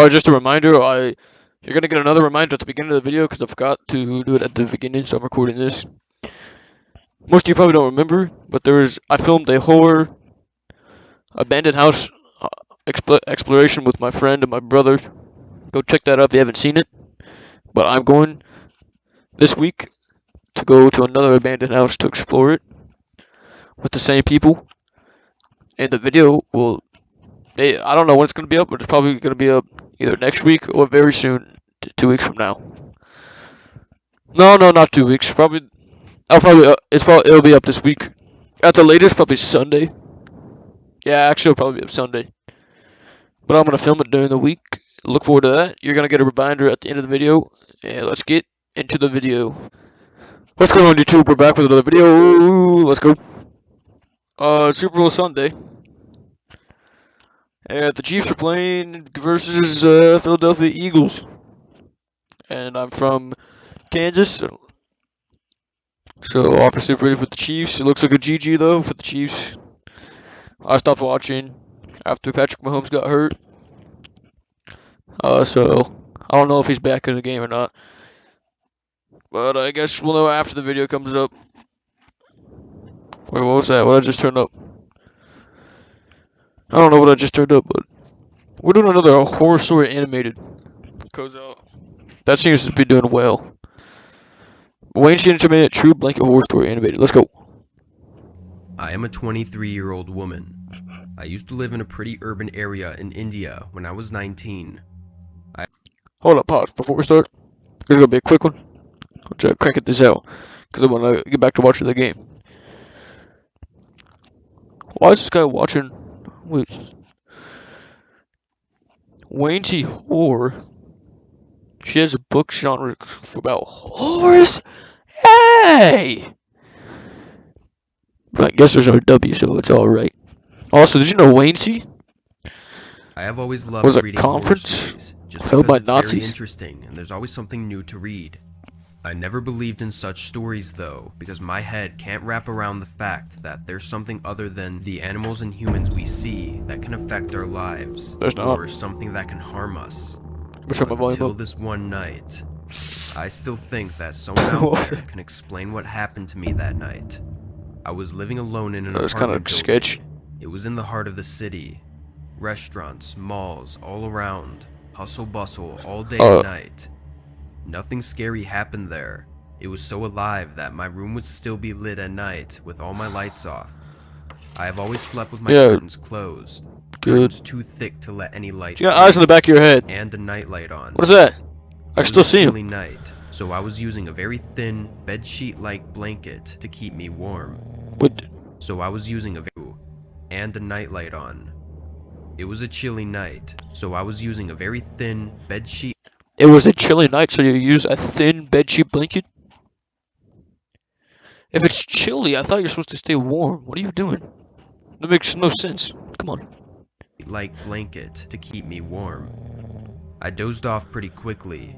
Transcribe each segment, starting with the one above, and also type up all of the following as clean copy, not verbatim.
Oh, just a reminder, you're gonna get another reminder at the beginning of the video because I forgot to do it at the beginning, so I'm recording this. Most of you probably don't remember, but I filmed a horror abandoned house exploration with my friend and my brother. Go check that out if you haven't seen it. But I'm going this week to go to another abandoned house to explore it with the same people. And the video I don't know when it's going to be up, but it's probably going to be up either next week or very soon, 2 weeks from now. No, not 2 weeks. It'll be up this week. At the latest, probably Sunday. Yeah, actually, it'll probably be up Sunday. But I'm going to film it during the week. Look forward to that. You're going to get a reminder at the end of the video. And let's get into the video. What's going on, YouTube? We're back with another video. Let's go. Super Bowl Sunday. And the Chiefs are playing versus Philadelphia Eagles. And I'm from Kansas. So obviously ready for the Chiefs. It looks like a GG though for the Chiefs. I stopped watching after Patrick Mahomes got hurt. So I don't know if he's back in the game or not. But I guess we'll know after the video comes up. Wait, what was that? What I just turned up? I don't know what I just turned up, but we're doing another horror story animated. Goes out. That seems to be doing well. Wayne Sheen Intermittent True Blanket Horror Story Animated. Let's go. I am a 23-year-old woman. I used to live in a pretty urban area in India when I was 19. Hold up, pause before we start. This is gonna be a quick one. I'll try cranking this out because I want to get back to watching the game. Why is this guy watching? Wait, Wayne T. Horror. She has a book genre about horrors. Hey! But I guess there's no W, so it's alright. Also, did you know Wayne T. I have always loved was a reading horror conference stories, just held by because it's very Nazis? interesting and there's always something new to read. I never believed in such stories though, because my head can't wrap around the fact that there's something other than the animals and humans we see that can affect our lives, There's not. or something that can harm us. Turn my volume Until up. this one night, I still think that someone out there can explain what happened to me that night. I was living alone in an That was kind of apartment sketchy. building. It was in the heart of the city. Restaurants, malls, all around. Hustle bustle all day and night. Nothing scary happened there. It was so alive that my room would still be lit at night with all my lights off. I have always slept with my curtains closed. Good. Curtains too thick to let any light You got eyes in the back of your head. and a nightlight on. What is that? I still see him. Night, so I was using a very thin bedsheet-like blanket to keep me warm. What? So I was using and a nightlight on. It was a chilly night, so I was using a very thin bedsheet. It was a chilly night, so you use a thin bedsheet blanket? If it's chilly, I thought you were supposed to stay warm. What are you doing? That makes no sense. Come on. Like blanket to keep me warm. I dozed off pretty quickly,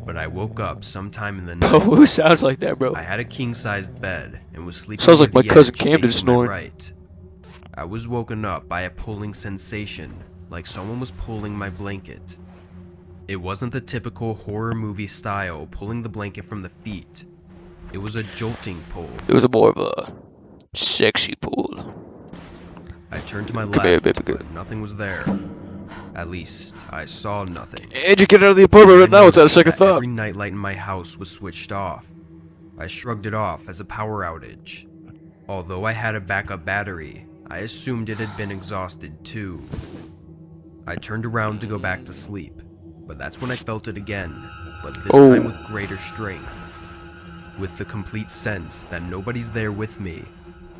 but I woke up sometime in the night. Bro, who sounds like that, bro? I had a king-sized bed and was sleeping. Sounds like near my the cousin edge Camden facing my snoring. right. I was woken up by a pulling sensation, like someone was pulling my blanket. It wasn't the typical horror movie style pulling the blanket from the feet. It was a jolting pull. It was more of a sexy pull. I turned to my Come left, here, baby girl. but nothing was there. At least, I saw nothing. And you get out of the apartment right now without a second thought. Every nightlight in my house was switched off. I shrugged it off as a power outage. Although I had a backup battery, I assumed it had been exhausted too. I turned around to go back to sleep, but that's when I felt it again, but this time with greater strength. With the complete sense that nobody's there with me,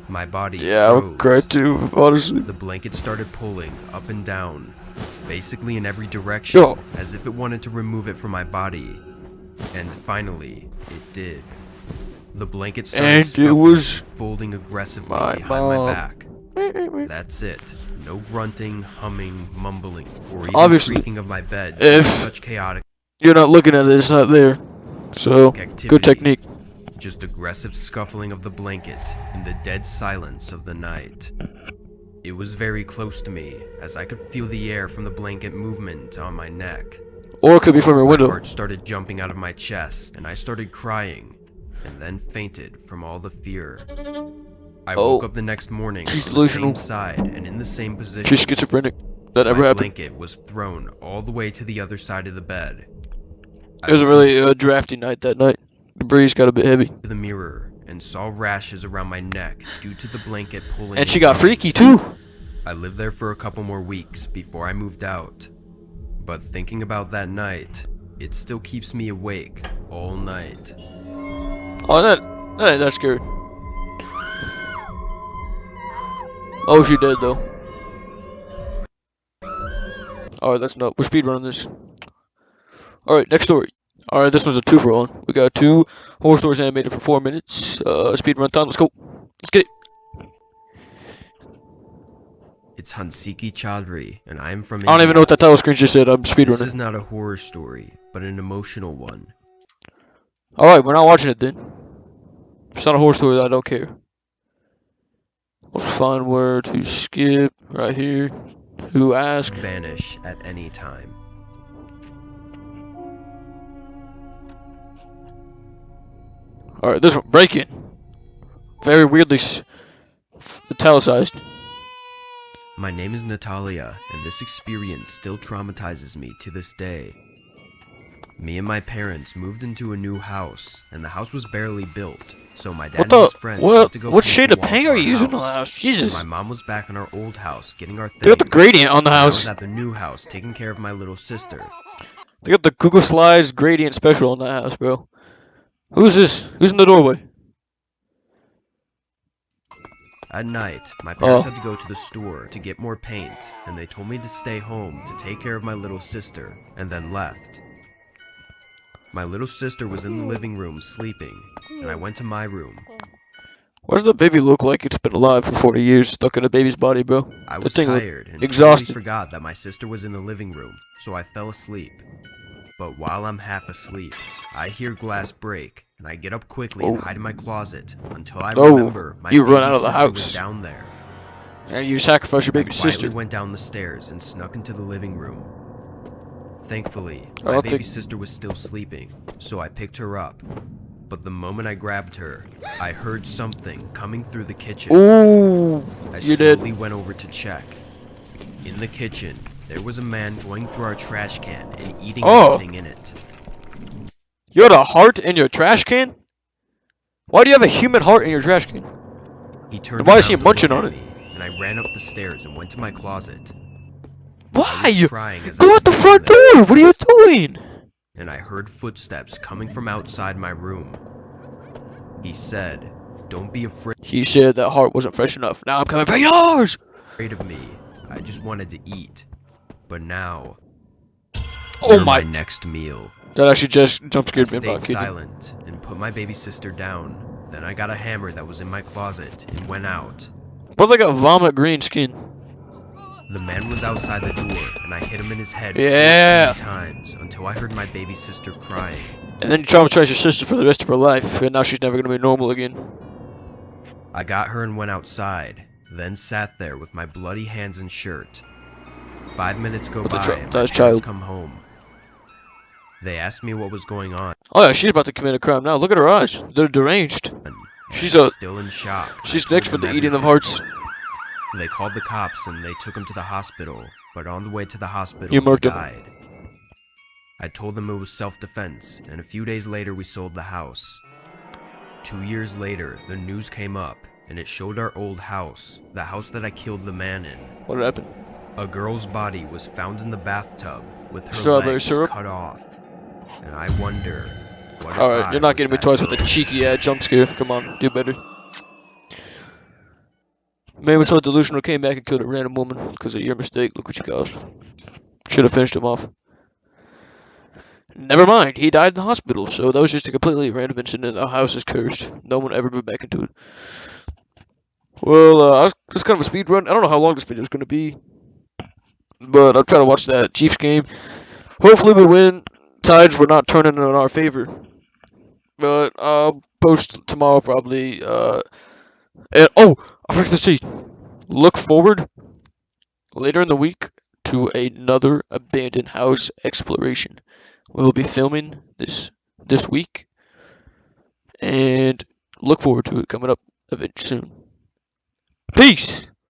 my body Yeah, I'm great too, honestly. The blanket started pulling up and down, basically in every direction, as if it wanted to remove it from my body. And finally, it did. The blanket started folding aggressively behind my back. That's it. No grunting, humming, mumbling, or even creaking of my bed. If such chaotic you're not looking at it, it's not there. So, good technique. Just aggressive scuffling of the blanket in the dead silence of the night. It was very close to me, as I could feel the air from the blanket movement on my neck. Or it could be from your My window. heart started jumping out of my chest, and I started crying, and then fainted from all the fear. I woke up the next morning She's on the delusional. same side and in the same position. She's schizophrenic. That never My happened. blanket was thrown all the way to the other side of the bed. It was a really drafty night that night. The breeze got a bit heavy. To the mirror and saw rashes around my neck due to the blanket pulling. And she me got up. freaky too. I lived there for a couple more weeks before I moved out. But thinking about that night, it still keeps me awake all night. Oh, that ain't that scary. Oh, she dead though. Alright, that's not. We're speedrunning this. Alright, next story. Alright, this one's a 2-for-1. We got 2 horror stories animated for 4 minutes. Speedrun time. Let's go. Let's get it. It's Hansiki Chaudhry, and I am from I don't even know what that title screen just said. I'm This speedrunning. is not a horror story, but an emotional one. Alright, we're not watching it then. If it's not a horror story, I don't care. Let's find where to skip. Right here. Who asked? Vanish at any time. Alright, this one. Break in. Very weirdly italicized. My name is Natalia, and this experience still traumatizes me to this day. Me and my parents moved into a new house, and the house was barely built, so my dad What and his the? friends went to go What paint shade the of paint walls are of you our using on the house? Jesus. My mom was back in our old house getting our things. They got the gradient on the and I house. was at the new house taking care of my little sister. They got the Google Slides gradient special on that house, bro. Who's this? Who's in the doorway? At night, my parents Oh. had to go to the store to get more paint, and they told me to stay home to take care of my little sister, and then left. My little sister was in the living room sleeping, and I went to my room. Why does the baby look like it's been alive for 40 years, stuck in a baby's body, bro? I That was thing look tired and exhausted. totally forgot that my sister was in the living room, so I fell asleep. But while I'm half asleep, I hear glass break, and I get up quickly and Oh. hide in my closet until I Oh, remember my you baby run out of the sister house. was down there. And you sacrifice your I baby quietly sister. went down the stairs and snuck into the living room. Thankfully, I my don't baby think- sister was still sleeping, so I picked her up. But the moment I grabbed her, I heard something coming through the kitchen. Ooh, I you did. slowly went over to check. In the kitchen, there was a man going through our trash can and eating Oh. everything in it. You had a heart in your trash can? Why do you have a human heart in your trash can? He turned Why is around he to munching look on at it? me, and I ran up the stairs and went to my closet. I Why? was crying as I Go out the stood front in there, door! What are you doing? and I heard footsteps coming from outside my room. He said, "Don't be afraid He said that heart wasn't fresh enough. Now I'm coming for yours! of me. I just wanted to eat. But now, Oh you're my. my next meal." That actually just jump I scared me stayed about kidding. silent and put my baby sister down. Then I got a hammer that was in my closet and went out. But they got vomit green skin. The man was outside the door, and I hit him in his head Yeah. 14 times until I heard my baby sister crying. And then you traumatize your sister for the rest of her life, and now she's never gonna be normal again. I got her and went outside, then sat there with my bloody hands and shirt. 5 minutes go With the by and my traumatized parents child. come home. They asked me what was going on, Oh yeah, she's about to commit a crime now. Look at her eyes. They're deranged. and She's I'm a- still in shock. I She's told next for them the eating of everything. hearts. They called the cops and they took him to the hospital, but on the way to the hospital, You he murked him. died. I told them it was self-defense, and a few days later we sold the house. 2 years later, the news came up, and it showed our old house, the house that I killed the man in. What happened? A girl's body was found in the bathtub with her Strawberry legs syrup? cut off. And I wonder, what if Alright, I you're not was getting me that twice with a girl? cheeky ass jump scare. Come on, do better. Man was so delusional, came back and killed a random woman because of your mistake. Look what you caused. Should have finished him off. Never mind, he died in the hospital, so that was just a completely random incident. Our house is cursed. No one ever moved back into it. Well, it's kind of a speed run. I don't know how long this video is going to be, but I'm trying to watch that Chiefs game. Hopefully we win. Tides were not turning in our favor. But I'll post tomorrow probably. And, oh, I forgot to see. look forward later in the week to another abandoned house exploration. We will be filming this week, and look forward to it coming up a bit soon. Peace!